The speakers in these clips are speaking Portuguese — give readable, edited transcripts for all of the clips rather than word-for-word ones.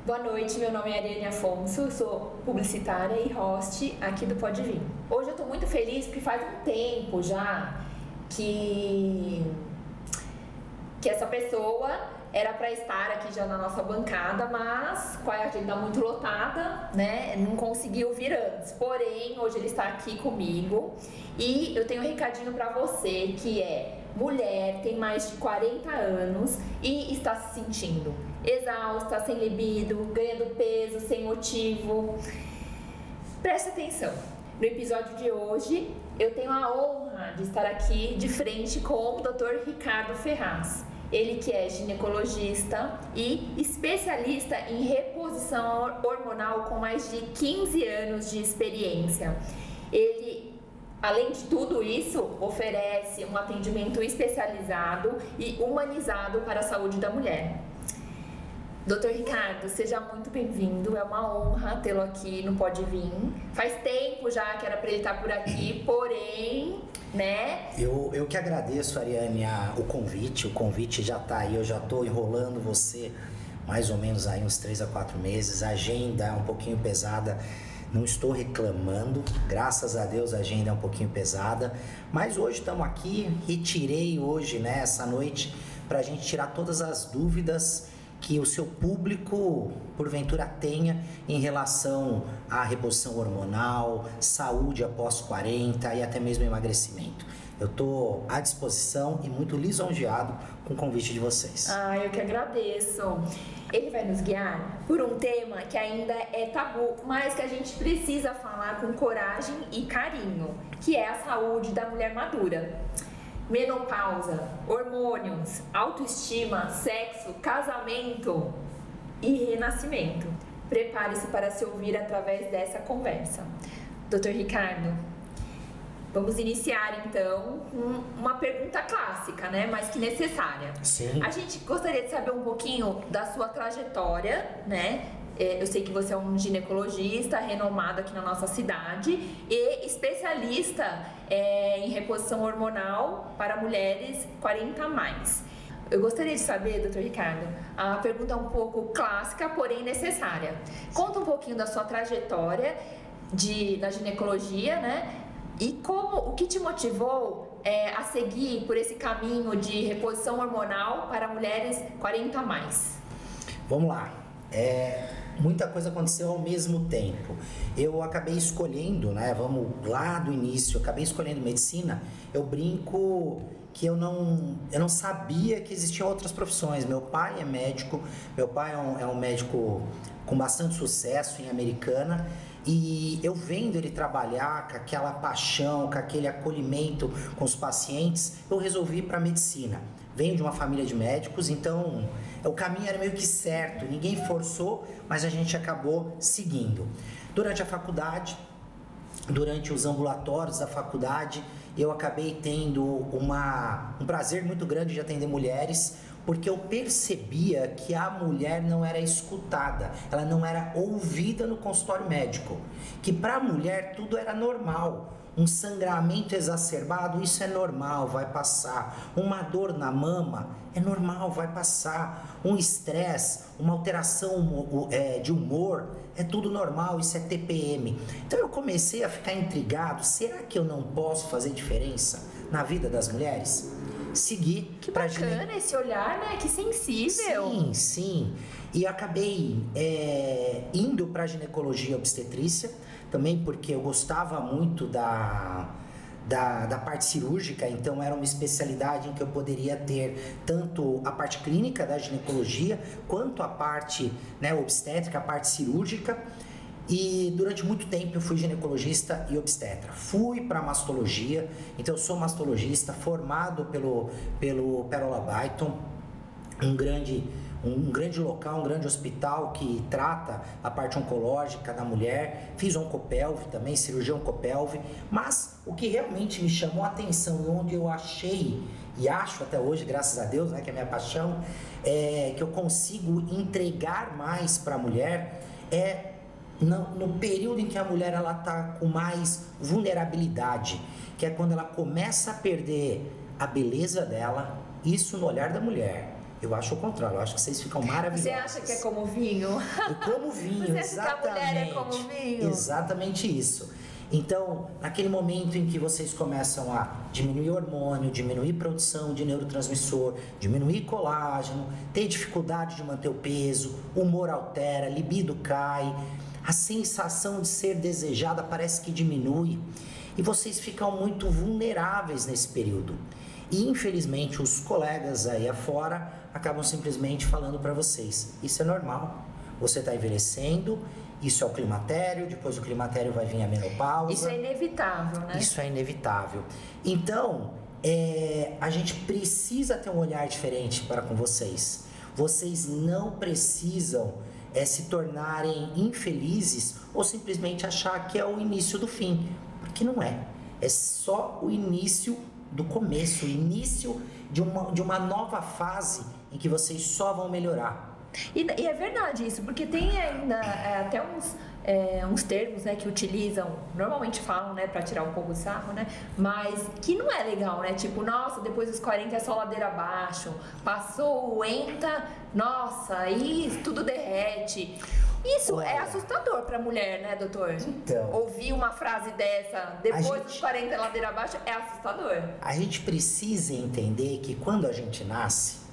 Boa noite, meu nome é Ariane Afonso, sou publicitária e host aqui do Pode Vir. Hoje eu estou muito feliz porque faz um tempo já que essa pessoa era para estar aqui já na nossa bancada, mas com a agenda muito lotada, né, não conseguiu vir antes. Porém, hoje ele está aqui comigo e eu tenho um recadinho para você que é: mulher, tem mais de 40 anos e está se sentindo exausta, sem libido, ganhando peso, sem motivo. Preste atenção. No episódio de hoje, eu tenho a honra de estar aqui de frente com o Dr. Ricardo Ferraz. Ele que é ginecologista e especialista em reposição hormonal com mais de 15 anos de experiência. Ele, além de tudo isso, oferece um atendimento especializado e humanizado para a saúde da mulher. Doutor Ricardo, seja muito bem-vindo, é uma honra tê-lo aqui no Pode Vir. Faz tempo já que era para ele estar por aqui, porém, né? Eu que agradeço, Ariane, o convite já está aí, eu já estou enrolando você mais ou menos aí uns 3 a 4 meses, a agenda é um pouquinho pesada, não estou reclamando, graças a Deus a agenda é um pouquinho pesada, mas hoje estamos aqui, retirei hoje, né, essa noite, para a gente tirar todas as dúvidas que o seu público, porventura, tenha em relação à reposição hormonal, saúde após 40 e até mesmo emagrecimento. Eu estou à disposição e muito lisonjeado com o convite de vocês. Eu que agradeço. Ele vai nos guiar por um tema que ainda é tabu, mas que a gente precisa falar com coragem e carinho, que é a saúde da mulher madura. Menopausa, hormônios, autoestima, sexo, casamento e renascimento. Prepare-se para se ouvir através dessa conversa. Dr. Ricardo, vamos iniciar então uma pergunta clássica, né, mas que necessária. Sim. A gente gostaria de saber um pouquinho da sua trajetória, né? Eu sei que você é um ginecologista renomado aqui na nossa cidade e especialista em reposição hormonal para mulheres 40 a mais. Eu gostaria de saber, doutor Ricardo, a pergunta é um pouco clássica, porém necessária. Conta um pouquinho da sua trajetória na ginecologia, né? E o que te motivou a seguir por esse caminho de reposição hormonal para mulheres 40 a mais? Vamos lá. Muita coisa aconteceu ao mesmo tempo. Eu acabei escolhendo, né? Vamos lá do início, eu acabei escolhendo medicina. Eu brinco que eu não sabia que existiam outras profissões. Meu pai é médico, meu pai é um médico com bastante sucesso em Americana. E eu vendo ele trabalhar com aquela paixão, com aquele acolhimento com os pacientes, eu resolvi ir para a medicina. Venho de uma família de médicos, então o caminho era meio que certo, ninguém forçou, mas a gente acabou seguindo. Durante a faculdade, durante os ambulatórios da faculdade, eu acabei tendo um prazer muito grande de atender mulheres, porque eu percebia que a mulher não era escutada, ela não era ouvida no consultório médico, que para a mulher tudo era normal. Um sangramento exacerbado, isso é normal, vai passar. Uma dor na mama, é normal, vai passar. Um estresse, uma alteração de humor, é tudo normal, isso é TPM. Então eu comecei a ficar intrigado, será que eu não posso fazer diferença na vida das mulheres? Seguir. Que bacana esse olhar, né? Que sensível. Sim. E acabei indo para ginecologia obstetrícia, também porque eu gostava muito da parte cirúrgica, então era uma especialidade em que eu poderia ter tanto a parte clínica da ginecologia, quanto a parte, né, obstétrica, a parte cirúrgica. E durante muito tempo eu fui ginecologista e obstetra. Fui para mastologia, então eu sou mastologista formado pelo Pérola Byton, um grande local, um grande hospital que trata a parte oncológica da mulher. Fiz oncopelve também, cirurgia oncopelve, mas o que realmente me chamou a atenção, onde eu achei e acho até hoje, graças a Deus, né, que é a minha paixão, que eu consigo entregar mais para a mulher, no período em que a mulher está com mais vulnerabilidade, que é quando ela começa a perder a beleza dela, isso no olhar da mulher, Eu acho o contrário, eu acho que vocês ficam maravilhosos. Você acha que é como vinho? Como vinho, Você exatamente. acha que a mulher é como vinho? Exatamente isso. Então, naquele momento em que vocês começam a diminuir hormônio, diminuir produção de neurotransmissor, diminuir colágeno, ter dificuldade de manter o peso, o humor altera, libido cai, a sensação de ser desejada parece que diminui e vocês ficam muito vulneráveis nesse período. E infelizmente os colegas aí afora acabam simplesmente falando para vocês: isso é normal, você está envelhecendo, isso é o climatério, depois do climatério vai vir a menopausa. Isso é inevitável, né? Isso é inevitável. Então, a gente precisa ter um olhar diferente para com vocês. Vocês não precisam se tornarem infelizes ou simplesmente achar que é o início do fim, porque não é. É só o início do começo, o início de uma nova fase em que vocês só vão melhorar. E é verdade isso, porque tem ainda até uns termos, né, que utilizam, normalmente falam, né, pra tirar um pouco o sarro, né, mas que não é legal, né, tipo, nossa, depois dos 40 é só ladeira abaixo, passou o ENTA, nossa, aí tudo derrete. Isso é assustador pra mulher, né, doutor? Então, ouvir uma frase dessa, depois dos 40 é ladeira abaixo, é assustador. A gente precisa entender que quando a gente nasce,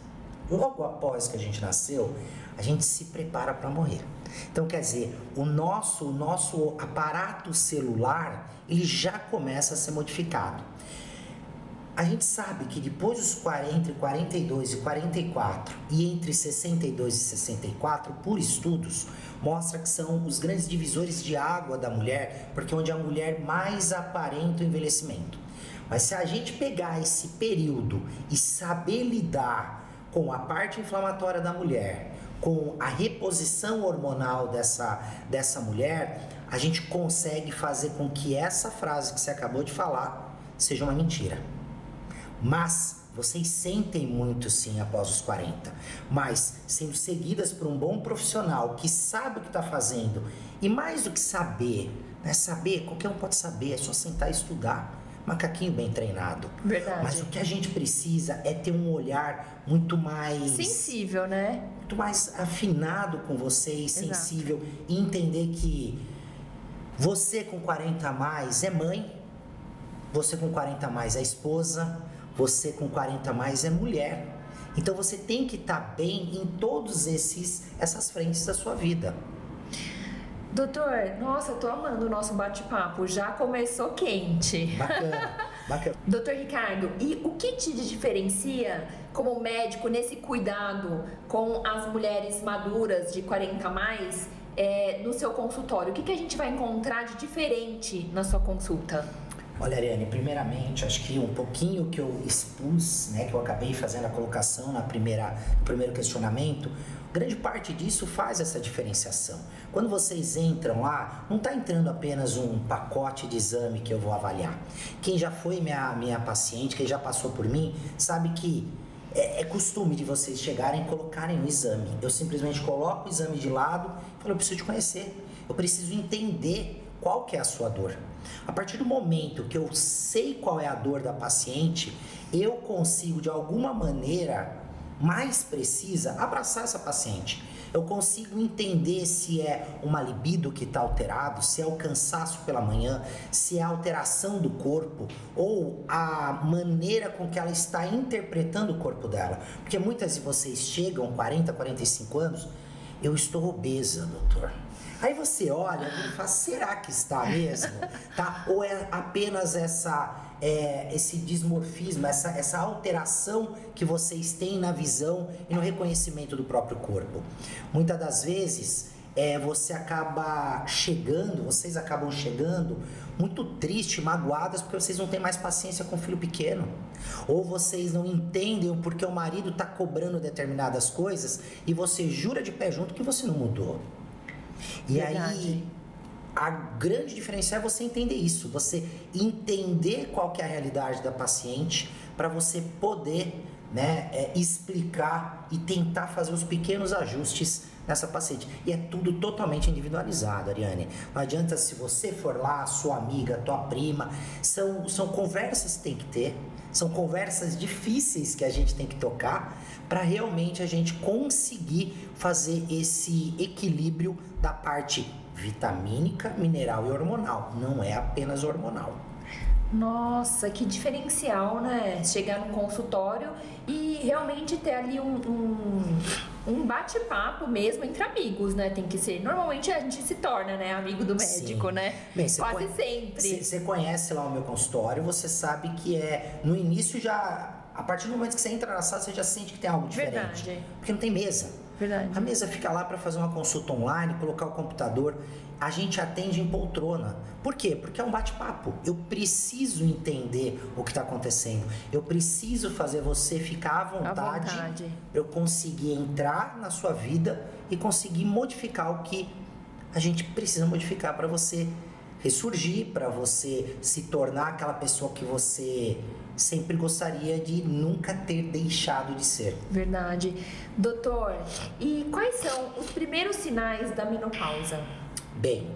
logo após que a gente nasceu, a gente se prepara para morrer. Então, quer dizer, o nosso aparato celular, ele já começa a ser modificado. A gente sabe que depois dos entre 42 e 44 e entre 62 e 64, por estudos, mostra que são os grandes divisores de água da mulher, porque é onde a mulher mais aparenta o envelhecimento. Mas se a gente pegar esse período e saber lidar com a parte inflamatória da mulher, com a reposição hormonal dessa mulher, a gente consegue fazer com que essa frase que você acabou de falar seja uma mentira. Mas vocês sentem muito sim após os 40, mas sendo seguidas por um bom profissional que sabe o que está fazendo, e mais do que saber, né? Saber, qualquer um pode saber, é só sentar e estudar. Macaquinho bem treinado. Verdade. Mas o que a gente precisa é ter um olhar muito mais sensível, né? Muito mais afinado com vocês, Exato. sensível, e entender que você com 40 a mais é mãe, você com 40 a mais é esposa, você com 40 a mais é mulher. Então você tem que estar bem em todos essas frentes da sua vida. Doutor, nossa, eu tô amando o nosso bate-papo, já começou quente. Bacana, bacana. Doutor Ricardo, e o que te diferencia como médico nesse cuidado com as mulheres maduras de 40 a mais no seu consultório? O que a gente vai encontrar de diferente na sua consulta? Olha, Ariane, primeiramente, acho que um pouquinho que eu expus, né, que eu acabei fazendo a colocação no primeiro questionamento, grande parte disso faz essa diferenciação. Quando vocês entram lá, não está entrando apenas um pacote de exame que eu vou avaliar. Quem já foi minha paciente, quem já passou por mim, sabe que é costume de vocês chegarem e colocarem o exame. Eu simplesmente coloco o exame de lado e falo: eu preciso te conhecer, eu preciso entender qual que é a sua dor. A partir do momento que eu sei qual é a dor da paciente, eu consigo de alguma maneira mais precisa abraçar essa paciente. Eu consigo entender se é uma libido que está alterado, se é o cansaço pela manhã, se é a alteração do corpo ou a maneira com que ela está interpretando o corpo dela. Porque muitas de vocês chegam 40, 45 anos, eu estou obesa, doutor. Aí você olha e fala: será que está mesmo? Tá? Ou é apenas esse dismorfismo, essa alteração que vocês têm na visão e no reconhecimento do próprio corpo? Muitas das vezes vocês acabam chegando muito tristes, magoadas, porque vocês não têm mais paciência com o filho pequeno. Ou vocês não entendem porque o marido está cobrando determinadas coisas e você jura de pé junto que você não mudou. E Verdade. aí, a grande diferença é você entender isso, você entender qual que é a realidade da paciente para você poder, né, explicar e tentar fazer os pequenos ajustes nessa paciente. E é tudo totalmente individualizado, Ariane. Não adianta, se você for lá, sua amiga, tua prima, são conversas que tem que ter, São conversas difíceis que a gente tem que tocar para realmente a gente conseguir fazer esse equilíbrio da parte vitamínica, mineral e hormonal. Não é apenas hormonal. Nossa, que diferencial, né? Chegar num consultório e realmente ter ali um bate-papo mesmo entre amigos, né? Tem que ser. Normalmente a gente se torna, né, amigo do médico, Sim. né? Bem, quase sempre. Você conhece lá o meu consultório, você sabe que no início já, a partir do momento que você entra na sala, você já sente que tem algo diferente. Verdade. Porque não tem mesa. Verdade. A mesa fica lá para fazer uma consulta online, colocar o computador. A gente atende em poltrona. Por quê? Porque é um bate-papo. Eu preciso entender o que está acontecendo. Eu preciso fazer você ficar à vontade para eu conseguir entrar na sua vida e conseguir modificar o que a gente precisa modificar para você ressurgir, para você se tornar aquela pessoa que você sempre gostaria de nunca ter deixado de ser. Verdade. Doutor, e quais são os primeiros sinais da menopausa? Bem,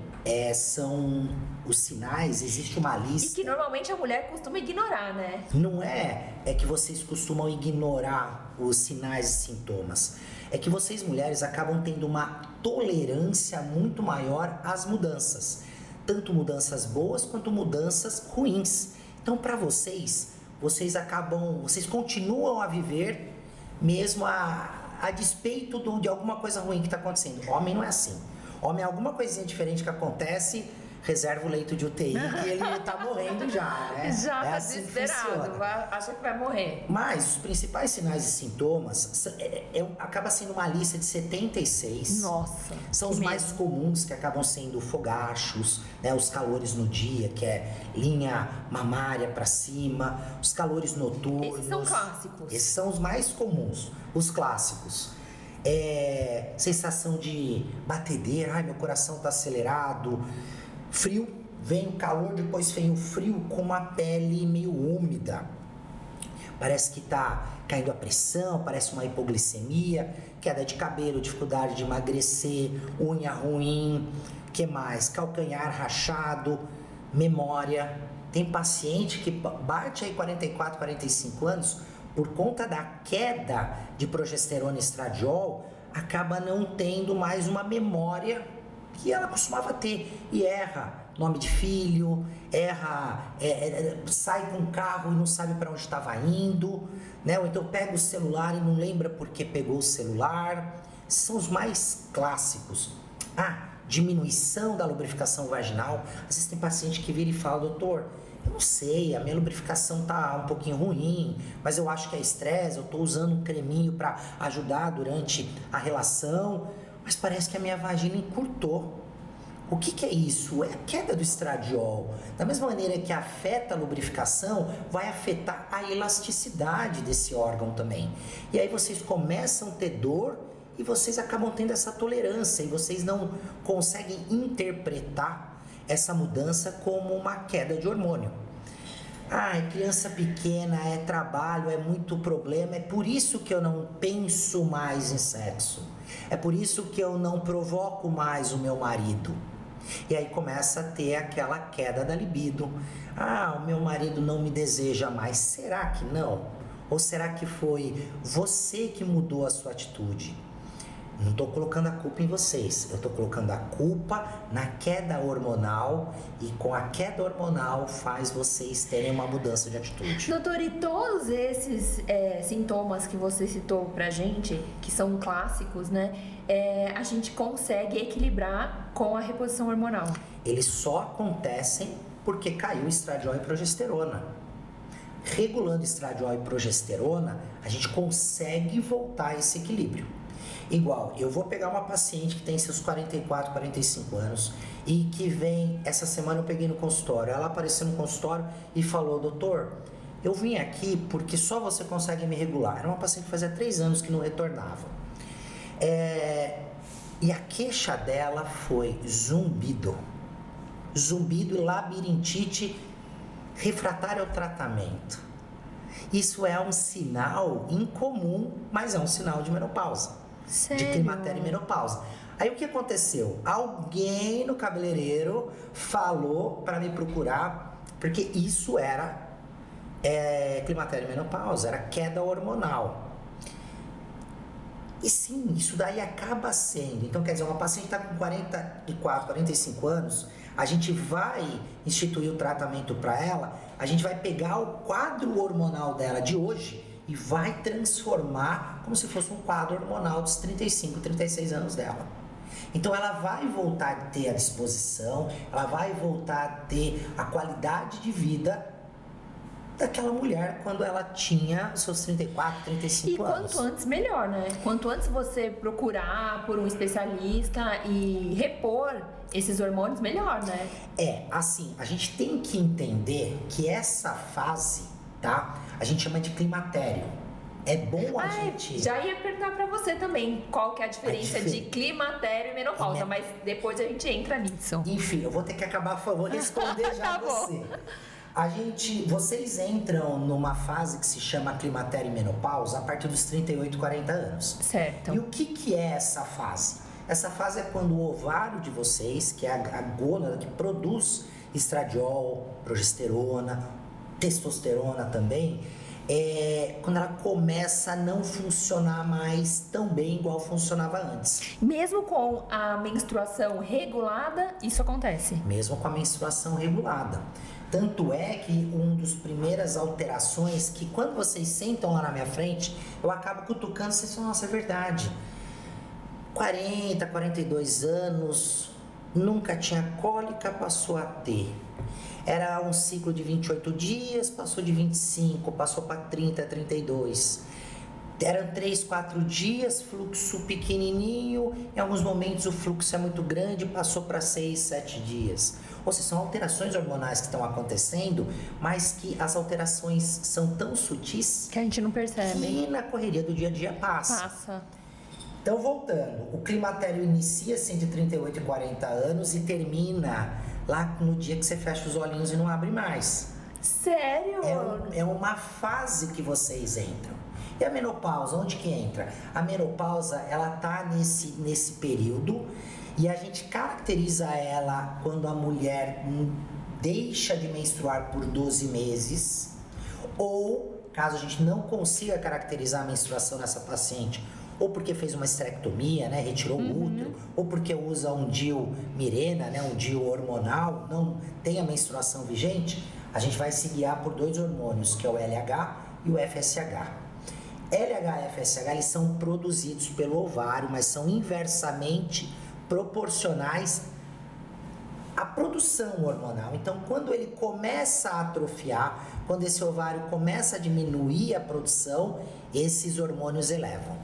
são os sinais, existe uma lista. E que normalmente a mulher costuma ignorar, né? Não é que vocês costumam ignorar os sinais e sintomas. É que vocês mulheres acabam tendo uma tolerância muito maior às mudanças. Tanto mudanças boas quanto mudanças ruins. Então, para vocês continuam a viver mesmo a despeito de alguma coisa ruim que está acontecendo. Homem não é assim. Homem, alguma coisinha diferente que acontece, reserva o leito de UTI que ele tá morrendo já, né? Já tá assim desesperado, acha que vai morrer. Mas os principais sinais e sintomas acaba sendo uma lista de 76. Nossa. São os mais comuns, que acabam sendo fogachos, né? Os calores no dia, que é linha mamária para cima, os calores noturnos. Esses são clássicos. Esses são os mais comuns, os clássicos. Sensação de batedeira, ai, meu coração tá acelerado, frio, vem o calor, depois vem o frio com uma pele meio úmida, parece que tá caindo a pressão, parece uma hipoglicemia, queda de cabelo, dificuldade de emagrecer, unha ruim, que mais? Calcanhar rachado, memória. Tem paciente que bate aí 44, 45 anos, por conta da queda de progesterona e estradiol, acaba não tendo mais uma memória que ela costumava ter e erra nome de filho, sai com um carro e não sabe para onde estava indo, né? Ou então pega o celular e não lembra porque pegou o celular. São os mais clássicos. Diminuição da lubrificação vaginal. Às vezes tem paciente que vira e fala: doutor, eu não sei, a minha lubrificação tá um pouquinho ruim, mas eu acho que é estresse, eu tô usando um creminho para ajudar durante a relação, mas parece que a minha vagina encurtou. O que é isso? É a queda do estradiol. Da mesma maneira que afeta a lubrificação, vai afetar a elasticidade desse órgão também. E aí vocês começam a ter dor e vocês acabam tendo essa tolerância e vocês não conseguem interpretar essa mudança como uma queda de hormônio. Criança pequena, é trabalho, é muito problema, é por isso que eu não penso mais em sexo. É por isso que eu não provoco mais o meu marido. E aí começa a ter aquela queda da libido. O meu marido não me deseja mais. Será que não? Ou será que foi você que mudou a sua atitude? Não estou colocando a culpa em vocês, eu estou colocando a culpa na queda hormonal e com a queda hormonal faz vocês terem uma mudança de atitude. Doutor, e todos esses sintomas que você citou pra gente, que são clássicos, né, a gente consegue equilibrar com a reposição hormonal? Eles só acontecem porque caiu estradiol e progesterona. Regulando estradiol e progesterona, a gente consegue voltar a esse equilíbrio. Igual, eu vou pegar uma paciente que tem seus 44, 45 anos e que vem, essa semana eu peguei no consultório, ela apareceu no consultório e falou: doutor, eu vim aqui porque só você consegue me regular. Era uma paciente que fazia 3 anos que não retornava. E a queixa dela foi zumbido e labirintite refratária ao tratamento. Isso é um sinal incomum, mas é um sinal de menopausa. Sério? De climatério e menopausa. Aí o que aconteceu? Alguém no cabeleireiro falou para me procurar, porque isso era climatério e menopausa, era queda hormonal. E sim, isso daí acaba sendo. Então, quer dizer, uma paciente está com 44, 45 anos, a gente vai instituir o tratamento para ela, a gente vai pegar o quadro hormonal dela de hoje e vai transformar como se fosse um quadro hormonal dos 35, 36 anos dela. Então, ela vai voltar a ter a disposição, ela vai voltar a ter a qualidade de vida daquela mulher quando ela tinha seus 34, 35 anos. E quanto antes, melhor, né? Quanto antes você procurar por um especialista e repor esses hormônios, melhor, né? Assim, a gente tem que entender que essa fase, tá? A gente chama de climatério. É bom a gente... Já ia perguntar pra você também qual que é a diferença de climatério e menopausa, mas depois a gente entra nisso. Enfim, eu vou ter que acabar, vou responder já você. Vocês entram numa fase que se chama climatério e menopausa a partir dos 38, 40 anos. Certo. E o que é essa fase? Essa fase é quando o ovário de vocês, que é a gônada que produz estradiol, progesterona, testosterona também, quando ela começa a não funcionar mais tão bem igual funcionava antes. Mesmo com a menstruação regulada, isso acontece? Mesmo com a menstruação regulada. Tanto é que uma das primeiras alterações que quando vocês sentam lá na minha frente, eu acabo cutucando, vocês falam, nossa, é verdade. 40, 42 anos, nunca tinha cólica, passou a ter. Era um ciclo de 28 dias, passou de 25, passou para 30, 32. Eram 3, 4 dias, fluxo pequenininho, em alguns momentos o fluxo é muito grande, passou para 6, 7 dias. Ou seja, são alterações hormonais que estão acontecendo, mas que as alterações são tão sutis que a gente não percebe. Que na correria do dia a dia passa. Então, voltando, o climatério inicia-se entre 38 e 40 anos e termina lá no dia que você fecha os olhinhos e não abre mais. Sério? É uma fase que vocês entram. E a menopausa, onde que entra? A menopausa, ela tá nesse período e a gente caracteriza ela quando a mulher deixa de menstruar por 12 meses ou, caso a gente não consiga caracterizar a menstruação nessa paciente, ou porque fez uma esterectomia, né, retirou o útero, ou porque usa um DIU Mirena, né, um DIU hormonal, não tem a menstruação vigente, a gente vai se guiar por 2 hormônios, que é o LH e o FSH. LH e FSH, eles são produzidos pelo ovário, mas são inversamente proporcionais à produção hormonal. Então, quando ele começa a atrofiar, quando esse ovário começa a diminuir a produção, esses hormônios elevam.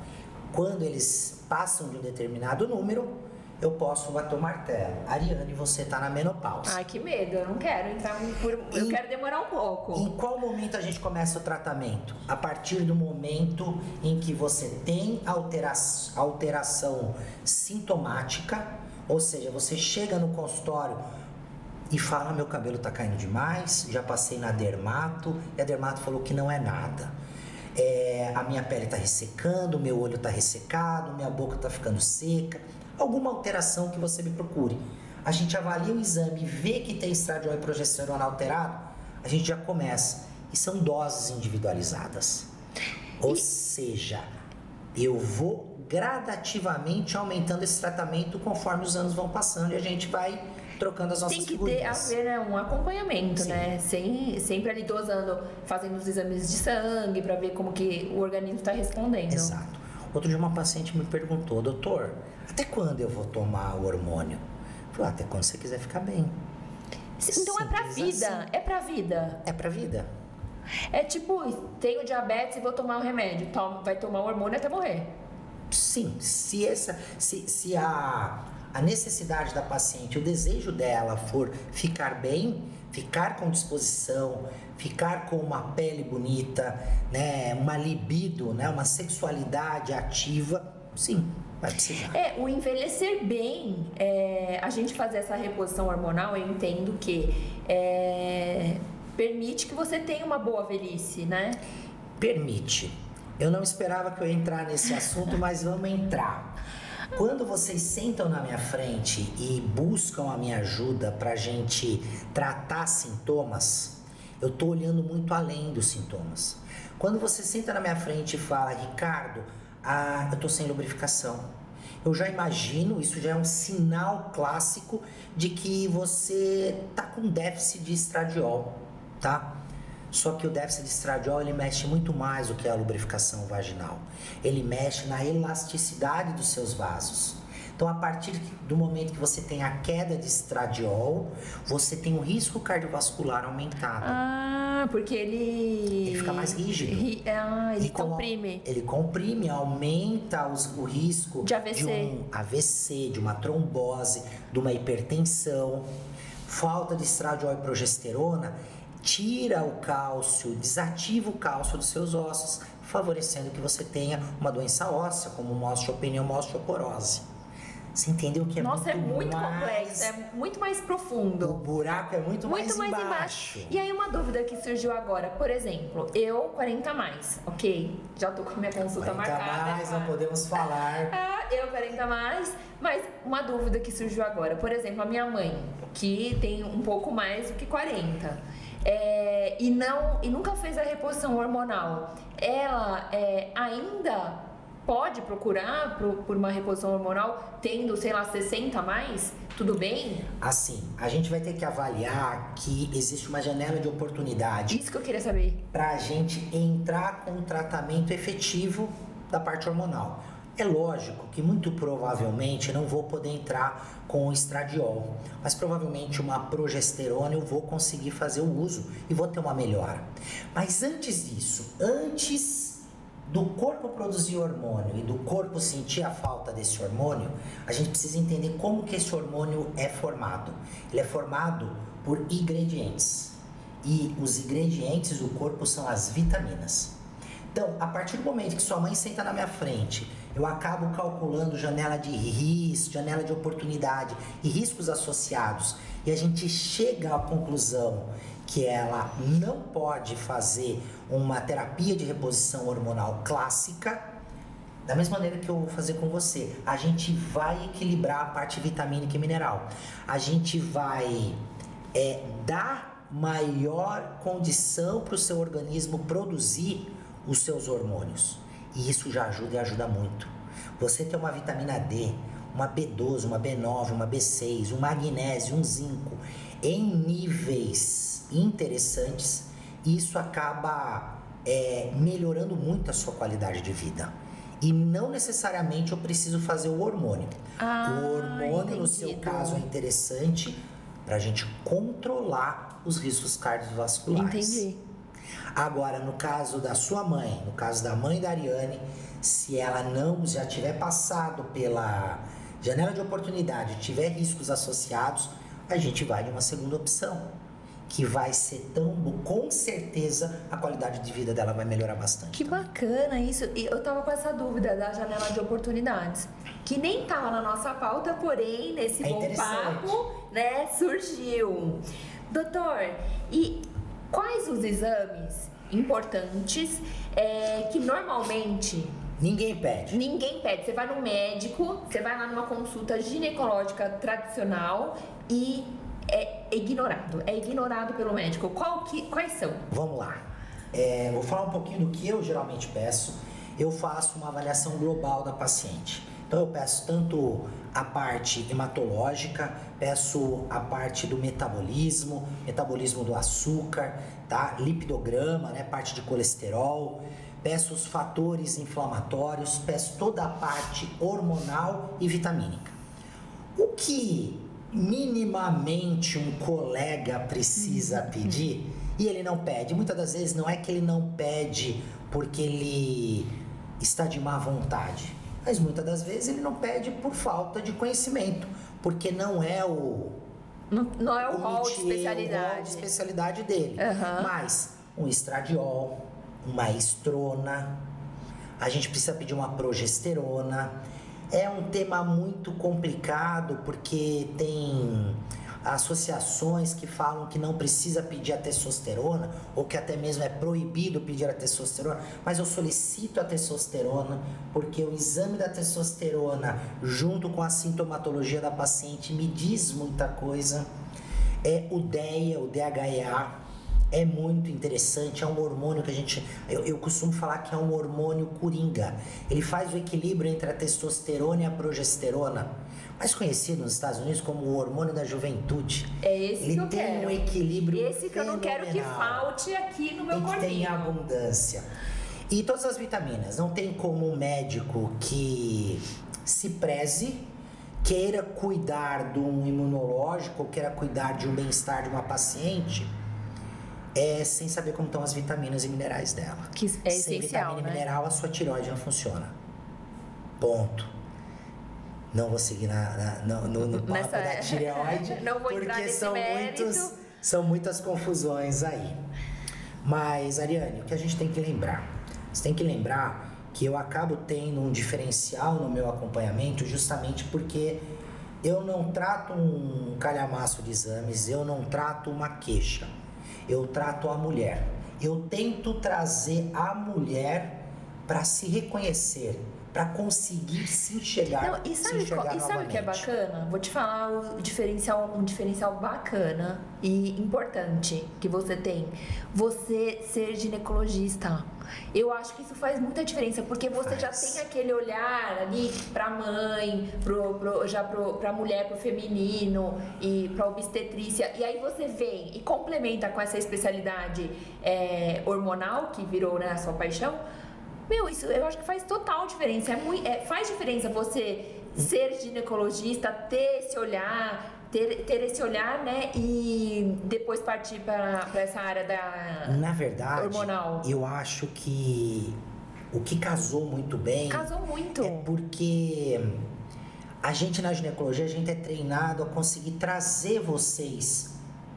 Quando eles passam de um determinado número, eu posso bater o martelo. Ariane, você tá na menopausa. Ai, que medo, eu não quero entrar eu quero demorar um pouco. Em qual momento a gente começa o tratamento? A partir do momento em que você tem alteração sintomática, ou seja, você chega no consultório e fala, meu cabelo tá caindo demais, já passei na dermato, e a dermato falou que não é nada. A minha pele tá ressecando, meu olho tá ressecado, minha boca tá ficando seca. Alguma alteração que você me procure. A gente avalia o exame e vê que tem estradiol e progesterona alterado, a gente já começa. E são doses individualizadas. Ou seja, eu vou gradativamente aumentando esse tratamento conforme os anos vão passando e a gente vai trocando as nossas figurinhas. Tem que haver, né, um acompanhamento, né? Sempre ali dosando, fazendo os exames de sangue para ver como que o organismo está respondendo. Exato. Outro dia uma paciente me perguntou, doutor, até quando eu vou tomar o hormônio? Eu falei, até quando você quiser ficar bem. Então é pra vida, assim. É pra vida. É pra vida. É tipo, tenho diabetes e vou tomar o remédio, vai tomar o hormônio até morrer. Sim, se a necessidade da paciente, o desejo dela for ficar bem, ficar com disposição, ficar com uma pele bonita, né, uma libido, né, uma sexualidade ativa, sim, vai precisar. O envelhecer bem, a gente fazer essa reposição hormonal, eu entendo que permite que você tenha uma boa velhice, né? Permite. Eu não esperava que eu ia entrar nesse assunto, mas vamos entrar. Quando vocês sentam na minha frente e buscam a minha ajuda para a gente tratar sintomas, eu estou olhando muito além dos sintomas. Quando você senta na minha frente e fala, Ricardo, eu estou sem lubrificação, eu já imagino, isso já é um sinal clássico de que você está com déficit de estradiol, tá? Só que o déficit de estradiol, ele mexe muito mais do que a lubrificação vaginal. Ele mexe na elasticidade dos seus vasos. Então, a partir do momento que você tem a queda de estradiol, você tem um risco cardiovascular aumentado. Ah, porque ele fica mais rígido. Ele comprime. Ele comprime, aumenta o risco de AVC. De um AVC, de uma trombose, de uma hipertensão. Falta de estradiol e progesterona tira o cálcio, desativa o cálcio dos seus ossos, favorecendo que você tenha uma doença óssea, como uma osteopenia, uma osteoporose. Você entendeu que é muito complexo, é muito mais profundo. O buraco é muito mais embaixo. E aí uma dúvida que surgiu agora, por exemplo, eu 40 mais, ok? Já tô com a minha consulta 40 marcada. mais, não podemos falar. Eu 40 mais, mas uma dúvida que surgiu agora, por exemplo, a minha mãe, que tem um pouco mais do que 40. E nunca fez a reposição hormonal, ela ainda pode procurar por uma reposição hormonal tendo, sei lá, 60 a mais? Tudo bem? Assim, a gente vai ter que avaliar que existe uma janela de oportunidade. Isso que eu queria saber. Pra gente entrar com um tratamento efetivo da parte hormonal. É lógico que muito provavelmente não vou poder entrar com o estradiol, mas provavelmente uma progesterona eu vou conseguir fazer o uso e vou ter uma melhora. Mas antes disso, antes do corpo produzir hormônio e do corpo sentir a falta desse hormônio, a gente precisa entender como que esse hormônio é formado. Ele é formado por ingredientes e os ingredientes do corpo são as vitaminas. Então, a partir do momento que sua mãe senta na minha frente, eu acabo calculando janela de risco, janela de oportunidade e riscos associados, e a gente chega à conclusão que ela não pode fazer uma terapia de reposição hormonal clássica, da mesma maneira que eu vou fazer com você. A gente vai equilibrar a parte vitamínica e mineral. A gente vai dar maior condição para o seu organismo produzir os seus hormônios. E isso já ajuda e ajuda muito. Você tem uma vitamina D, uma B12, uma B9, uma B6, um magnésio, um zinco em níveis interessantes, isso acaba melhorando muito a sua qualidade de vida. E não necessariamente eu preciso fazer o hormônio. O hormônio, no seu caso, é interessante para a gente controlar os riscos cardiovasculares. Entendi. Agora, no caso da sua mãe, no caso da mãe da Ariane, se ela não já tiver passado pela janela de oportunidade, tiver riscos associados, a gente vai de uma segunda opção, que vai ser com certeza a qualidade de vida dela vai melhorar bastante. Que bacana isso. E eu tava com essa dúvida da janela de oportunidades, que nem tava na nossa pauta, porém, nesse bom papo, né, surgiu. Doutor, e quais os exames importantes que normalmente ninguém pede? Ninguém pede. Você vai no médico, você vai lá numa consulta ginecológica tradicional e é ignorado. É ignorado pelo médico. Quais são? Vamos lá. Vou falar um pouquinho do que eu geralmente peço. Eu faço uma avaliação global da paciente. Então eu peço tanto a parte hematológica, peço a parte do metabolismo do açúcar, tá? Lipidograma, né? Parte de colesterol, peço os fatores inflamatórios, peço toda a parte hormonal e vitamínica. O que minimamente um colega precisa pedir e ele não pede, muitas das vezes não é que ele não pede porque ele está de má vontade, mas muitas das vezes ele não pede por falta de conhecimento, porque não é o rol de especialidade dele. Mas um estradiol, uma estrona, a gente precisa pedir uma progesterona. É um tema muito complicado porque tem associações que falam que não precisa pedir a testosterona ou que até mesmo é proibido pedir a testosterona, mas eu solicito a testosterona porque o exame da testosterona junto com a sintomatologia da paciente me diz muita coisa. O DEA, o DHEA, é muito interessante, é um hormônio que eu costumo falar que é um hormônio coringa. Ele faz o equilíbrio entre a testosterona e a progesterona, mais conhecido nos Estados Unidos como o hormônio da juventude. É esse ele que eu tem quero. Um equilíbrio esse que eu não quero que falte aqui no meu corpinho. Que tenha abundância. E todas as vitaminas. Não tem como um médico que se preze, queira cuidar de um imunológico, ou queira cuidar de um bem-estar de uma paciente, sem saber como estão as vitaminas e minerais dela. Que é sem essencial, vitamina né? e mineral, a sua tireoide não funciona. Ponto. Não vou seguir no papo da tireoide, não vou entrar porque nesse mérito. São muitas confusões aí. Mas, Ariane, o que a gente tem que lembrar? Você tem que lembrar que eu acabo tendo um diferencial no meu acompanhamento justamente porque eu não trato um calhamaço de exames, eu não trato uma queixa, eu trato a mulher. Eu tento trazer a mulher para se reconhecer, para conseguir se enxergar. Não, e sabe o que é bacana? Vou te falar um diferencial bacana e importante que você tem. Você ser ginecologista. Eu acho que isso faz muita diferença, porque você já tem aquele olhar ali pra mãe, pra mulher, pro feminino e pra obstetrícia. E aí você vem e complementa com essa especialidade hormonal, que virou, né, a sua paixão. Meu, isso eu acho que faz total diferença. Faz diferença você ser ginecologista, ter esse olhar, ter esse olhar, né? E depois partir para essa área da Na verdade, hormonal. Eu acho que o que casou muito bem. Casou muito. É porque a gente na ginecologia, a gente é treinado a conseguir trazer vocês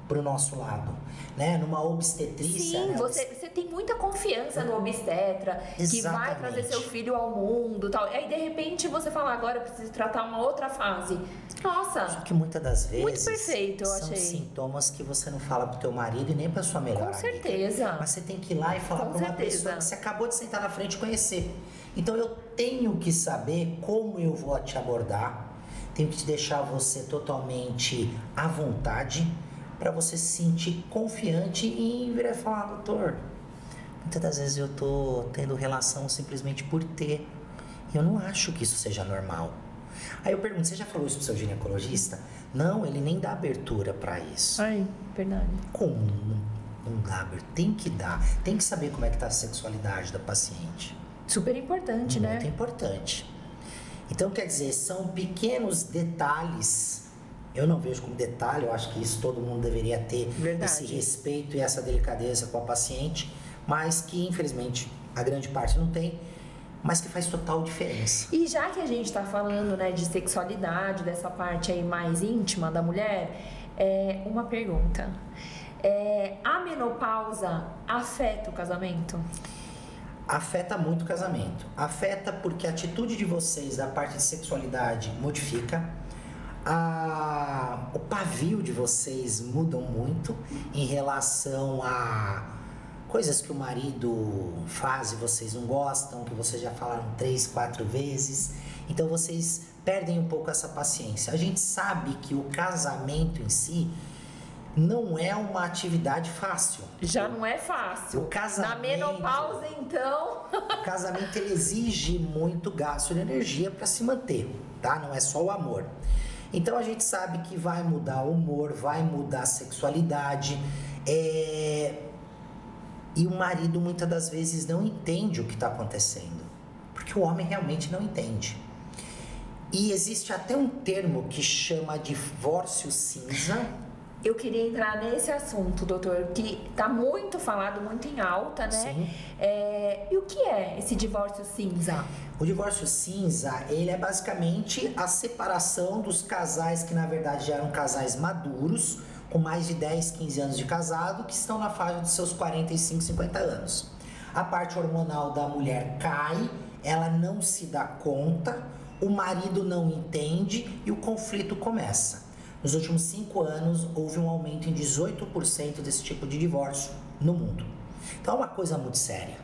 pro nosso lado, né? Numa obstetrícia. Sim, né? você tem muita confiança no obstetra, que vai trazer seu filho ao mundo, tal. E aí de repente você fala, agora eu preciso tratar uma outra fase. Nossa. Só que muitas das vezes muito perfeito, eu são achei. Sintomas que você não fala pro teu marido e nem pra sua melhor amiga. Com certeza. Mas você tem que ir lá e falar pra uma pessoa que você acabou de sentar na frente e conhecer. Então eu tenho que saber como eu vou te abordar, tenho que te deixar você totalmente à vontade, para você se sentir confiante e virar e falar, doutor, muitas das vezes eu tô tendo relação simplesmente por ter. Eu não acho que isso seja normal. Aí eu pergunto, você já falou isso pro seu ginecologista? Não, ele nem dá abertura para isso. Ai, verdade. Como não dá abertura? Tem que dar. Tem que saber como é que tá a sexualidade da paciente. Super importante, né? Muito importante. Então, quer dizer, são pequenos detalhes. Eu não vejo como detalhe, eu acho que isso todo mundo deveria ter. Verdade. Esse respeito e essa delicadeza com a paciente, mas que infelizmente a grande parte não tem, mas que faz total diferença. E já que a gente tá falando, né, de sexualidade, dessa parte aí mais íntima da mulher, uma pergunta. A menopausa afeta o casamento? Afeta muito o casamento. Afeta porque a atitude de vocês da parte de sexualidade modifica. O pavio de vocês mudam muito em relação a coisas que o marido faz e vocês não gostam, que vocês já falaram 3, 4 vezes. Então vocês perdem um pouco essa paciência. A gente sabe que o casamento em si não é uma atividade fácil. Já não é fácil. O casamento, na menopausa, então. O casamento ele exige muito gasto de energia para se manter, tá? Não é só o amor. Então a gente sabe que vai mudar o humor, vai mudar a sexualidade. E o marido muitas das vezes não entende o que está acontecendo, porque o homem realmente não entende. E existe até um termo que chama divórcio cinza. Eu queria entrar nesse assunto, doutor, que está muito falado, muito em alta, né? Sim. E o que é esse divórcio cinza? O divórcio cinza, ele é basicamente a separação dos casais que na verdade já eram casais maduros, com mais de 10, 15 anos de casado, que estão na faixa dos seus 45, 50 anos. A parte hormonal da mulher cai, ela não se dá conta, o marido não entende e o conflito começa. Nos últimos 5 anos, houve um aumento em 18% desse tipo de divórcio no mundo. Então é uma coisa muito séria.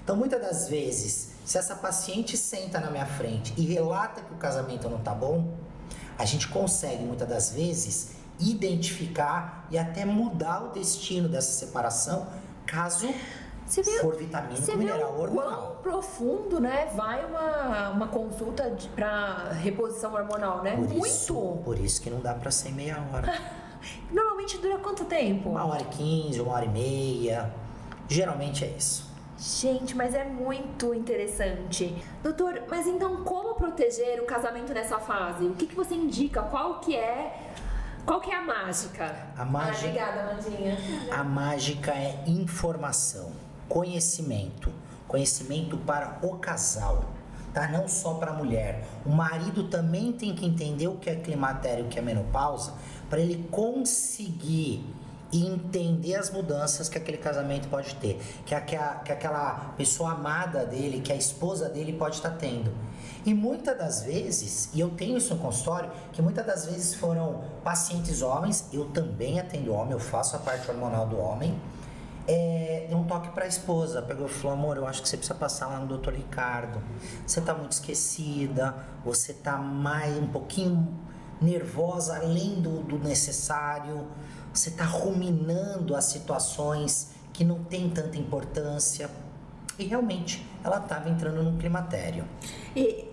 Então muitas das vezes, se essa paciente senta na minha frente e relata que o casamento não tá bom, a gente consegue muitas das vezes identificar e até mudar o destino dessa separação, caso for vitamínico, mineral ou hormonal. Quão profundo, né, vai uma consulta para reposição hormonal, né? Por isso que não dá para ser meia hora. Normalmente dura quanto tempo? 1h15, 1h30. Geralmente é isso. Gente, mas é muito interessante. Doutor, mas então como proteger o casamento nessa fase? O que você indica? Qual que é a mágica? Obrigada, Mandinha. A mágica é informação, conhecimento para o casal, tá? Não só para a mulher. O marido também tem que entender o que é climatério, o que é menopausa, para ele conseguir entender as mudanças que aquele casamento pode ter, que aquela pessoa amada dele, que a esposa dele pode estar tendo. E muitas das vezes, e eu tenho isso no consultório, que muitas das vezes foram pacientes homens, eu também atendo homem, eu faço a parte hormonal do homem, deu um toque para a esposa, pegou e falou: amor, eu acho que você precisa passar lá no Dr. Ricardo, você tá muito esquecida, você tá mais um pouquinho nervosa além do necessário, você tá ruminando as situações que não tem tanta importância. E realmente ela estava entrando num climatério. E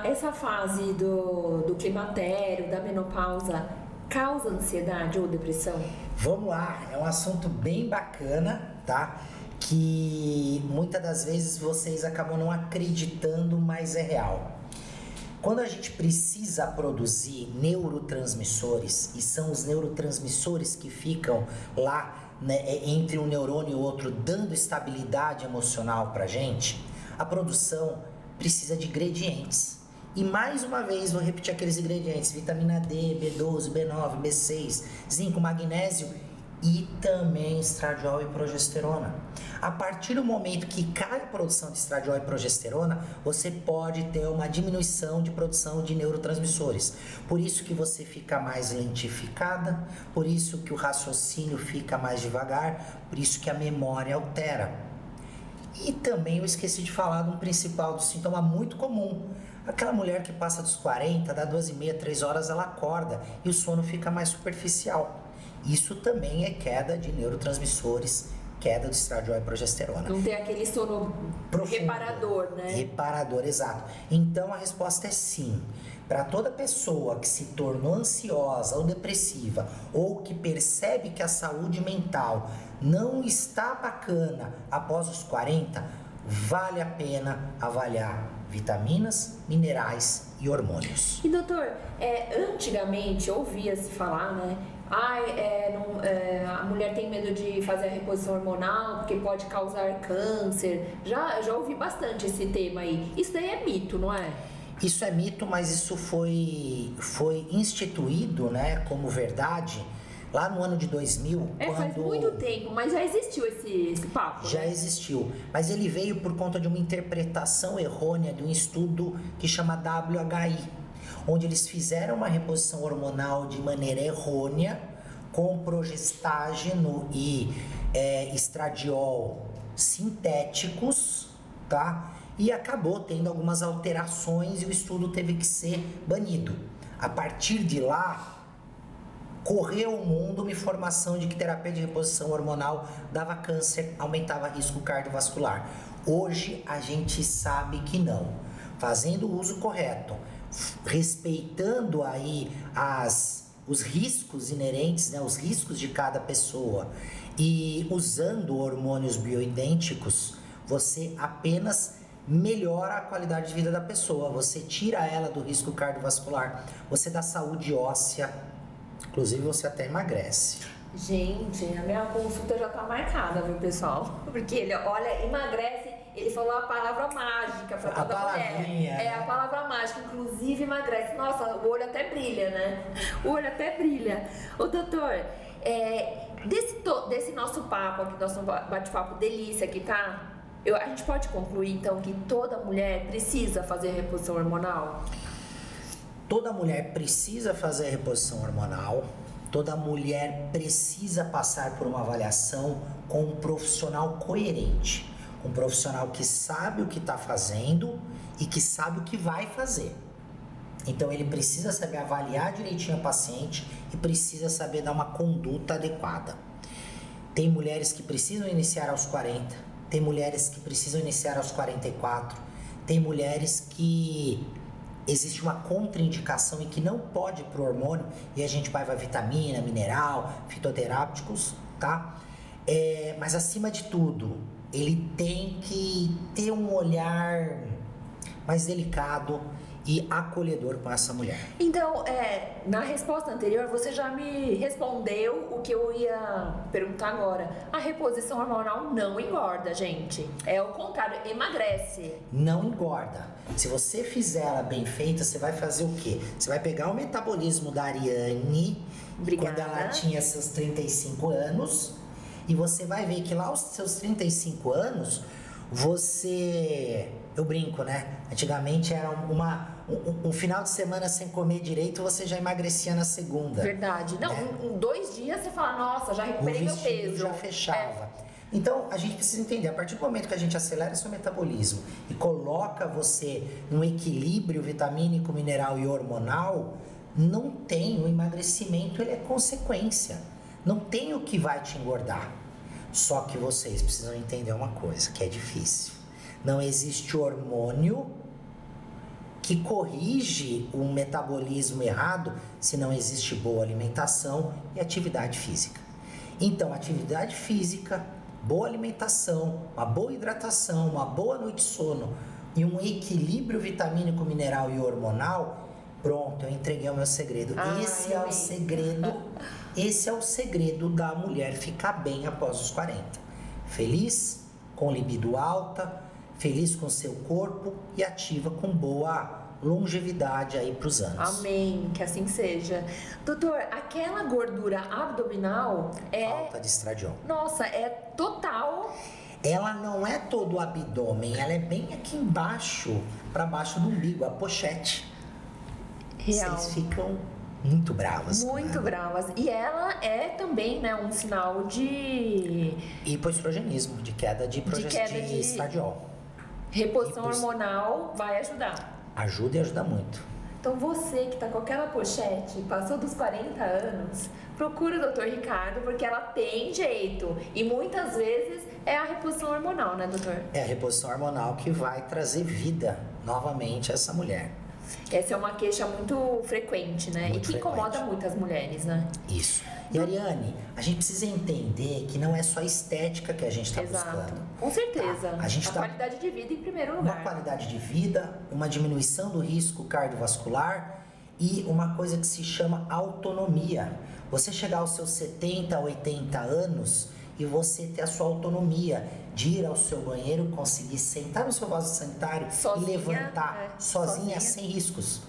essa fase do climatério, da menopausa, causa ansiedade ou depressão? Vamos lá, é um assunto bem bacana, tá? Que muitas das vezes vocês acabam não acreditando, mas é real. Quando a gente precisa produzir neurotransmissores, e são os neurotransmissores que ficam lá, né, entre um neurônio e outro, dando estabilidade emocional pra gente, a produção precisa de ingredientes. E mais uma vez vou repetir aqueles ingredientes: vitamina D, B12, B9, B6, zinco, magnésio e também estradiol e progesterona. A partir do momento que cai a produção de estradiol e progesterona, você pode ter uma diminuição de produção de neurotransmissores. Por isso que você fica mais lentificada, por isso que o raciocínio fica mais devagar, por isso que a memória altera. E também eu esqueci de falar de um principal, do sintoma muito comum. Aquela mulher que passa dos 40, dá 2h30, 3 horas, ela acorda e o sono fica mais superficial. Isso também é queda de neurotransmissores, queda do estradiol e progesterona. Não tem aquele sono profundo, reparador, né? Reparador, exato. Então a resposta é sim. Para toda pessoa que se tornou ansiosa ou depressiva, ou que percebe que a saúde mental não está bacana após os 40, vale a pena avaliar vitaminas, minerais e hormônios. E doutor, antigamente ouvia-se falar, né? A mulher tem medo de fazer a reposição hormonal porque pode causar câncer. Já ouvi bastante esse tema aí. Isso daí é mito, não é? Isso é mito, mas isso foi instituído, né, como verdade lá no ano de 2000. Faz muito tempo, mas já existiu esse papo. Já existiu, mas ele veio por conta de uma interpretação errônea de um estudo que chama WHI, onde eles fizeram uma reposição hormonal de maneira errônea, com progestágeno e estradiol sintéticos, tá? E acabou tendo algumas alterações e o estudo teve que ser banido. A partir de lá, correu o mundo uma informação de que terapia de reposição hormonal dava câncer, aumentava risco cardiovascular. Hoje a gente sabe que não. Fazendo o uso correto, respeitando aí os riscos inerentes, né, os riscos de cada pessoa e usando hormônios bioidênticos, você apenas melhora a qualidade de vida da pessoa, você tira ela do risco cardiovascular, você dá saúde óssea, inclusive você até emagrece. Gente, a minha consulta já tá marcada, viu, pessoal? Porque ele, olha, emagrece, ele falou a palavra mágica pra toda mulher. É a palavra mágica, inclusive emagrece. Nossa, o olho até brilha, né? O olho até brilha. Ô, doutor, desse nosso papo aqui, nosso bate-papo delícia que tá, a gente pode concluir, então, que toda mulher precisa fazer reposição hormonal? Toda mulher precisa fazer reposição hormonal. Toda mulher precisa passar por uma avaliação com um profissional coerente. Um profissional que sabe o que está fazendo e que sabe o que vai fazer. Então ele precisa saber avaliar direitinho a paciente e precisa saber dar uma conduta adequada. Tem mulheres que precisam iniciar aos 40, tem mulheres que precisam iniciar aos 44, tem mulheres que existe uma contraindicação e que não pode ir pro hormônio, e a gente vai vitamina, mineral, fitoterápicos, tá? Mas acima de tudo, ele tem que ter um olhar mais delicado e acolhedor com essa mulher. Então, na resposta anterior, você já me respondeu o que eu ia perguntar agora. A reposição hormonal não engorda, gente. É o contrário, emagrece. Não engorda. Se você fizer ela bem feita, você vai fazer o quê? Você vai pegar o metabolismo da Ariane, quando ela tinha seus 35 anos, e você vai ver que lá aos seus 35 anos, você... Eu brinco, né? Antigamente era um final de semana sem comer direito, você já emagrecia na segunda. Verdade. Não, em 2 dias você fala, nossa, já recuperei meu peso. Já fechava. Então, a gente precisa entender, a partir do momento que a gente acelera seu metabolismo e coloca você num equilíbrio vitamínico, mineral e hormonal, não tem, o emagrecimento ele é consequência. Não tem o que vai te engordar. Só que vocês precisam entender uma coisa, que é difícil. Não existe hormônio que corrige um metabolismo errado se não existe boa alimentação e atividade física. Então, atividade física, boa alimentação, uma boa hidratação, uma boa noite de sono e um equilíbrio vitamínico, mineral e hormonal, pronto, eu entreguei o meu segredo. Esse é o segredo. Esse é o segredo da mulher ficar bem após os 40. Feliz, com libido alta, feliz com seu corpo e ativa com boa longevidade aí pros anos. Amém, que assim seja. Doutor, aquela gordura abdominal é... falta de estradiol. Nossa, é total... Ela não é todo o abdômen, ela é bem aqui embaixo, para baixo do umbigo, a pochete. Real. Vocês ficam muito bravas. Muito bravas. E ela é também, né, um sinal de... hipoestrogenismo, de queda de estradiol. Reposição hormonal vai ajudar. Ajuda e ajuda muito. Então você que tá com aquela pochete, passou dos 40 anos, procura o Dr. Ricardo, porque ela tem jeito. E muitas vezes é a reposição hormonal, né, doutor? É a reposição hormonal que vai trazer vida novamente a essa mulher. Essa é uma queixa muito frequente, né? Muito e que incomoda muitas mulheres, né? Isso. E Ariane, a gente precisa entender que não é só estética que a gente está buscando. Com certeza. Tá? A gente qualidade de vida em primeiro lugar. Uma qualidade de vida, uma diminuição do risco cardiovascular e uma coisa que se chama autonomia. Você chegar aos seus 70, 80 anos e você ter a sua autonomia de ir ao seu banheiro, conseguir sentar no seu vaso sanitário sozinha, e levantar sozinha, sem riscos.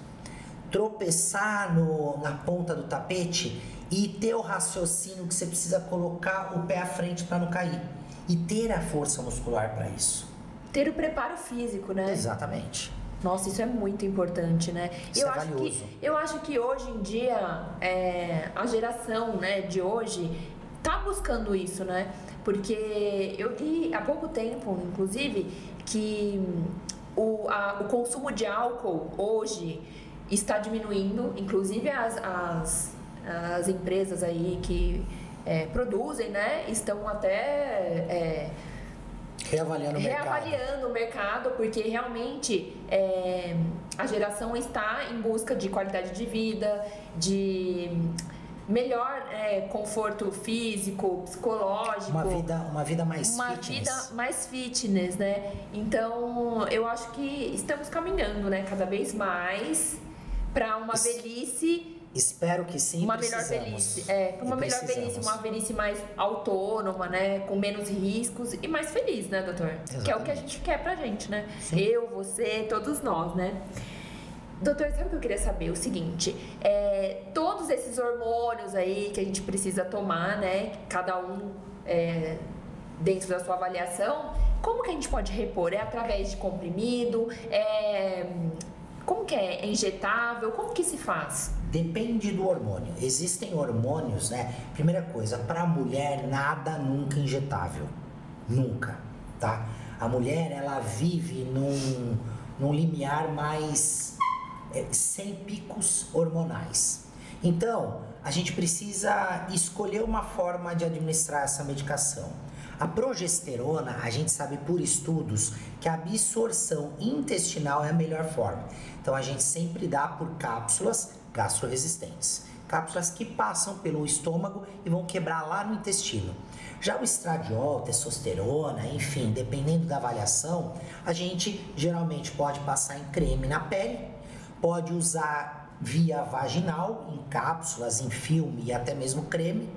Tropeçar na ponta do tapete e ter o raciocínio que você precisa colocar o pé à frente para não cair. E ter a força muscular para isso. Ter o preparo físico, né? Exatamente. Nossa, isso é muito importante, né? Isso é valioso. Eu acho que hoje em dia, a geração, né, de hoje tá buscando isso, né? Porque eu li há pouco tempo, inclusive, que o consumo de álcool hoje está diminuindo, inclusive as empresas aí que produzem, né, estão até reavaliando o mercado, porque realmente a geração está em busca de qualidade de vida, de melhor conforto físico, psicológico. Uma vida mais fitness. Uma vida mais fitness, né? Então, eu acho que estamos caminhando, né, cada vez mais para uma velhice... Espero que sim, uma melhor velhice, uma melhor velhice, uma velhice mais autônoma, né, com menos riscos e mais feliz, né, doutor? Exatamente. Que é o que a gente quer pra gente, né? Sim. Eu, você, todos nós, né? Doutor, sabe o que eu queria saber? O seguinte, todos esses hormônios aí que a gente precisa tomar, né, cada um dentro da sua avaliação, como que a gente pode repor? É através de comprimido? Como que é? É injetável? Como que se faz? Depende do hormônio. Existem hormônios, né? Primeira coisa, para a mulher, nada nunca injetável. Nunca, tá? A mulher, ela vive num limiar mais sem picos hormonais. Então, a gente precisa escolher uma forma de administrar essa medicação. A progesterona, a gente sabe por estudos que a absorção intestinal é a melhor forma. Então, a gente sempre dá por cápsulas gastroresistentes. Cápsulas que passam pelo estômago e vão quebrar lá no intestino. Já o estradiol, testosterona, enfim, dependendo da avaliação, a gente geralmente pode passar em creme na pele, pode usar via vaginal, em cápsulas, em filme e até mesmo creme.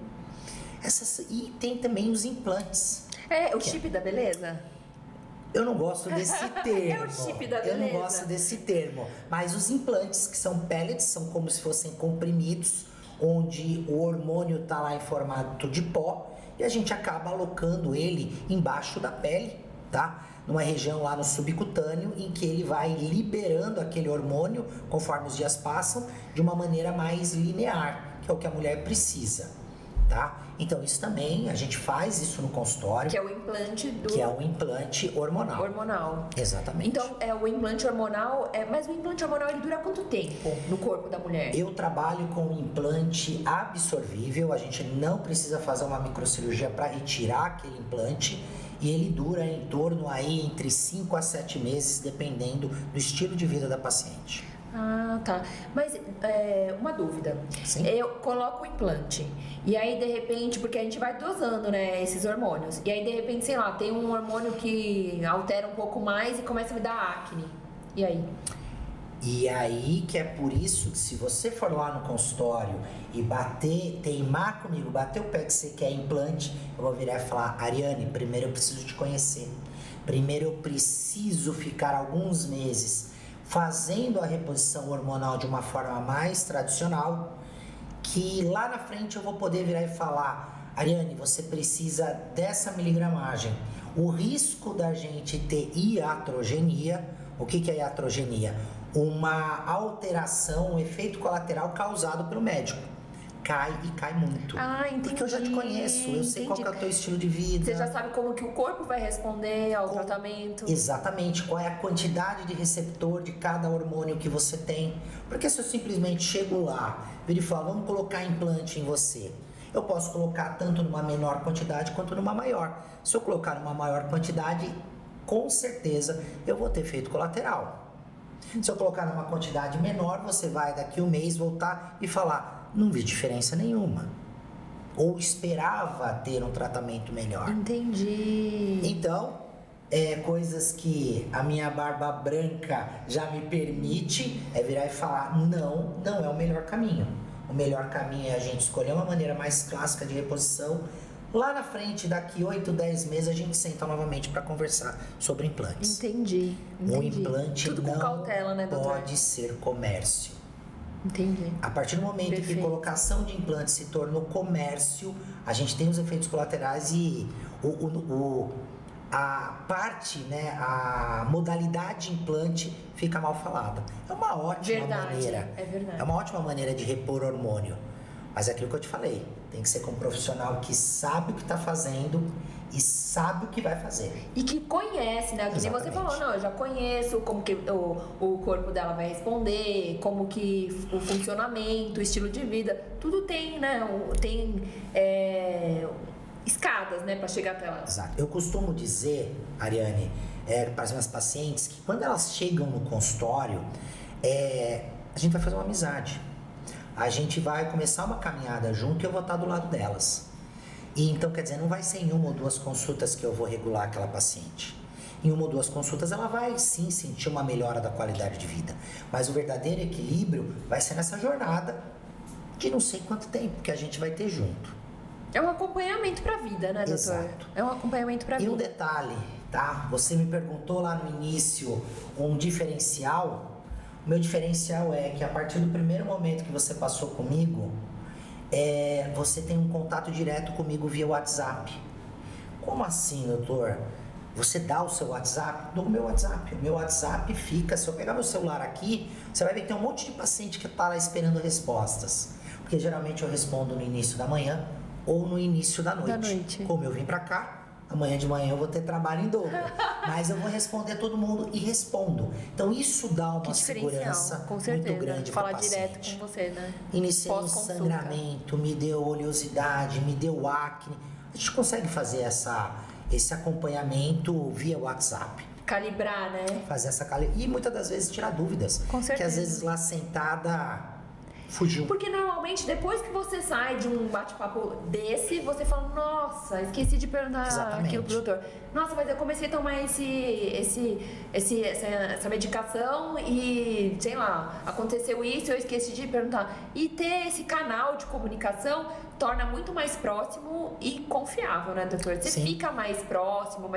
E tem também os implantes. O chip da beleza? Eu não gosto desse termo. É o chip da beleza. Eu não gosto desse termo. Mas os implantes, que são pellets, são como se fossem comprimidos, onde o hormônio está lá em formato de pó e a gente acaba alocando ele embaixo da pele, tá? Numa região lá no subcutâneo, em que ele vai liberando aquele hormônio, conforme os dias passam, de uma maneira mais linear, que é o que a mulher precisa, tá? Então, isso também, a gente faz isso no consultório. Que é o implante Que é o implante hormonal. Hormonal. Exatamente. Então, o implante hormonal, mas o implante hormonal, ele dura quanto tempo no corpo da mulher? Eu trabalho com um implante absorvível, a gente não precisa fazer uma microcirurgia para retirar aquele implante. E ele dura em torno aí entre 5 a 7 meses, dependendo do estilo de vida da paciente. Ah, tá. Mas uma dúvida. Sim. Eu coloco o implante e aí de repente, porque a gente vai dosando, né, esses hormônios. E aí de repente, sei lá, tem um hormônio que altera um pouco mais e começa a me dar acne. E aí? E aí que é por isso que se você for lá no consultório e teimar comigo, bater o pé que você quer implante, eu vou virar e falar: Ariane, primeiro eu preciso te conhecer. Primeiro eu preciso ficar alguns meses fazendo a reposição hormonal de uma forma mais tradicional, que lá na frente eu vou poder virar e falar: Ariane, você precisa dessa miligramagem. O risco da gente ter iatrogenia, o que é iatrogenia? Uma alteração, um efeito colateral causado pelo médico. Cai e cai muito. Ah, entendi. Porque eu já te conheço, eu sei qual que é o teu estilo de vida. Você já sabe como que o corpo vai responder ao tratamento. Exatamente, qual é a quantidade de receptor de cada hormônio que você tem. Porque se eu simplesmente chego lá, viro e falo: vamos colocar implante em você, eu posso colocar tanto numa menor quantidade quanto numa maior. Se eu colocar numa maior quantidade, com certeza eu vou ter efeito colateral. Se eu colocar numa quantidade menor, você vai daqui um mês voltar e falar: não vi diferença nenhuma. Ou esperava ter um tratamento melhor. Entendi. Então, coisas que a minha barba branca já me permite virar e falar: não é o melhor caminho. O melhor caminho é a gente escolher uma maneira mais clássica de reposição. Lá na frente, daqui 8, 10 meses, a gente senta novamente para conversar sobre implantes. Entendi. O implante tudo com cautela, né, doutor? Pode ser comércio. Entendi. A partir do momento que a colocação de implante se tornou comércio, a gente tem os efeitos colaterais e a parte, né, a modalidade de implante fica mal falada. É uma ótima maneira. É verdade. É uma ótima maneira de repor hormônio. Mas é aquilo que eu te falei, tem que ser com um profissional que sabe o que está fazendo e sabe o que vai fazer. E que conhece, né? Que nem você falou: não, eu já conheço como que o corpo dela vai responder, como que o funcionamento, o estilo de vida, tudo tem, né? Tem escadas, né, para chegar até lá. Exato. Eu costumo dizer, Ariane, para as minhas pacientes, que quando elas chegam no consultório, a gente vai fazer uma amizade. A gente vai começar uma caminhada junto e eu vou estar do lado delas. E então, quer dizer, não vai ser em 1 ou 2 consultas que eu vou regular aquela paciente. Em 1 ou 2 consultas ela vai sim sentir uma melhora da qualidade de vida. Mas o verdadeiro equilíbrio vai ser nessa jornada de não sei quanto tempo que a gente vai ter junto. É um acompanhamento pra vida, né, doutor? Exato. É um acompanhamento pra vida. E um detalhe, tá? Você me perguntou lá no início um diferencial. O meu diferencial é que a partir do primeiro momento que você passou comigo, você tem um contato direto comigo via WhatsApp. Como assim, doutor? Você dá o seu WhatsApp? Dou o meu WhatsApp. O meu WhatsApp fica... Se eu pegar meu celular aqui, você vai ver que tem um monte de paciente que está lá esperando respostas. Porque geralmente eu respondo no início da manhã ou no início da noite. Como eu vim para cá, amanhã de manhã eu vou ter trabalho em dobro. Mas eu vou responder todo mundo e respondo. Então isso dá uma segurança muito grande para o paciente. Falar direto com você, né? Iniciei um sangramento, me deu oleosidade, me deu acne. A gente consegue fazer esse acompanhamento via WhatsApp. Calibrar, né? Fazer essa calibração. E muitas das vezes tirar dúvidas. Com certeza. Que às vezes lá sentada fugiu. Porque normalmente depois que você sai de um bate-papo desse, você fala, nossa, esqueci de perguntar aquilo pro doutor. Nossa, mas eu comecei a tomar essa medicação e, sei lá, aconteceu isso, eu esqueci de perguntar. E ter esse canal de comunicação torna muito mais próximo e confiável, né, doutor? Você fica mais próximo,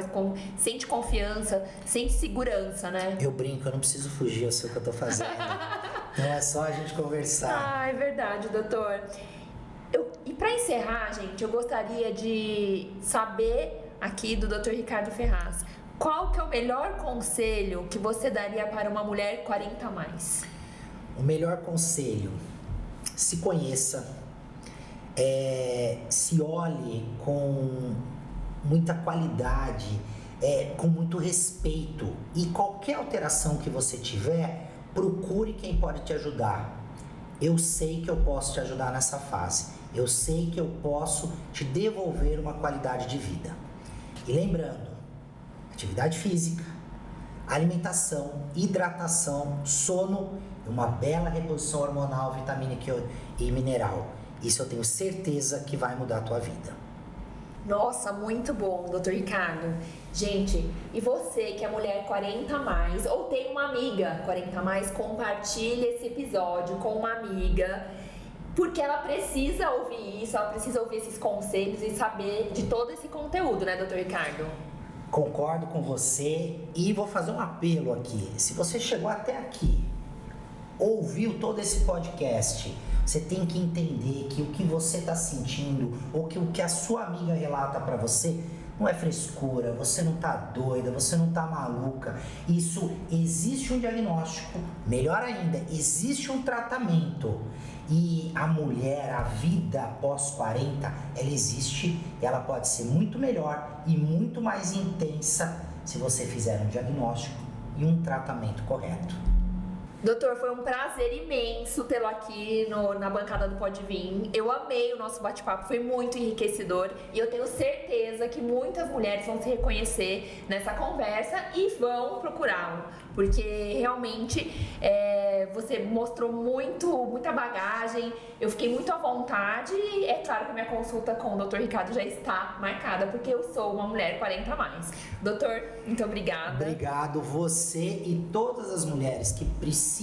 sente confiança, sente segurança, né? Eu brinco, eu não preciso fugir, eu sei o que eu tô fazendo. Não é só a gente conversar. Ah, é verdade, doutor. E para encerrar, gente, eu gostaria de saber aqui do Dr. Ricardo Ferraz, qual que é o melhor conselho que você daria para uma mulher 40 a mais? O melhor conselho, se conheça, se olhe com muita qualidade, com muito respeito, e qualquer alteração que você tiver, procure quem pode te ajudar. Eu sei que eu posso te ajudar nessa fase. Eu sei que eu posso te devolver uma qualidade de vida. E lembrando, atividade física, alimentação, hidratação, sono e uma bela reposição hormonal, vitamínica e mineral. Isso eu tenho certeza que vai mudar a tua vida. Nossa, muito bom, Dr. Ricardo. Gente, e você que é mulher 40 a mais ou tem uma amiga 40 a mais, compartilhe esse episódio com uma amiga, porque ela precisa ouvir isso, ela precisa ouvir esses conselhos e saber de todo esse conteúdo, né, Dr. Ricardo? Concordo com você e vou fazer um apelo aqui. Se você chegou até aqui, ouviu todo esse podcast, você tem que entender que o que você está sentindo ou que o que a sua amiga relata para você não é frescura, você não tá doida, você não tá maluca. Isso, existe um diagnóstico, melhor ainda, existe um tratamento. E a mulher, a vida após 40, ela existe e ela pode ser muito melhor e muito mais intensa se você fizer um diagnóstico e um tratamento correto. Doutor, foi um prazer imenso tê-lo aqui na bancada do Pode Vir. Eu amei o nosso bate-papo, foi muito enriquecedor e eu tenho certeza que muitas mulheres vão se reconhecer nessa conversa e vão procurá-lo, porque realmente você mostrou muita bagagem, eu fiquei muito à vontade e é claro que minha consulta com o Dr. Ricardo já está marcada, porque eu sou uma mulher 40 a mais. Doutor, muito obrigada. Obrigado, você e todas as mulheres que precisam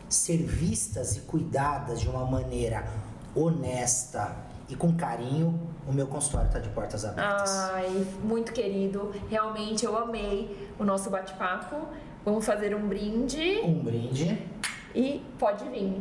ser vistas e cuidadas de uma maneira honesta e com carinho. O meu consultório está de portas abertas. Ai, muito querido. Realmente eu amei o nosso bate-papo. Vamos fazer um brinde. Um brinde. E pode vir.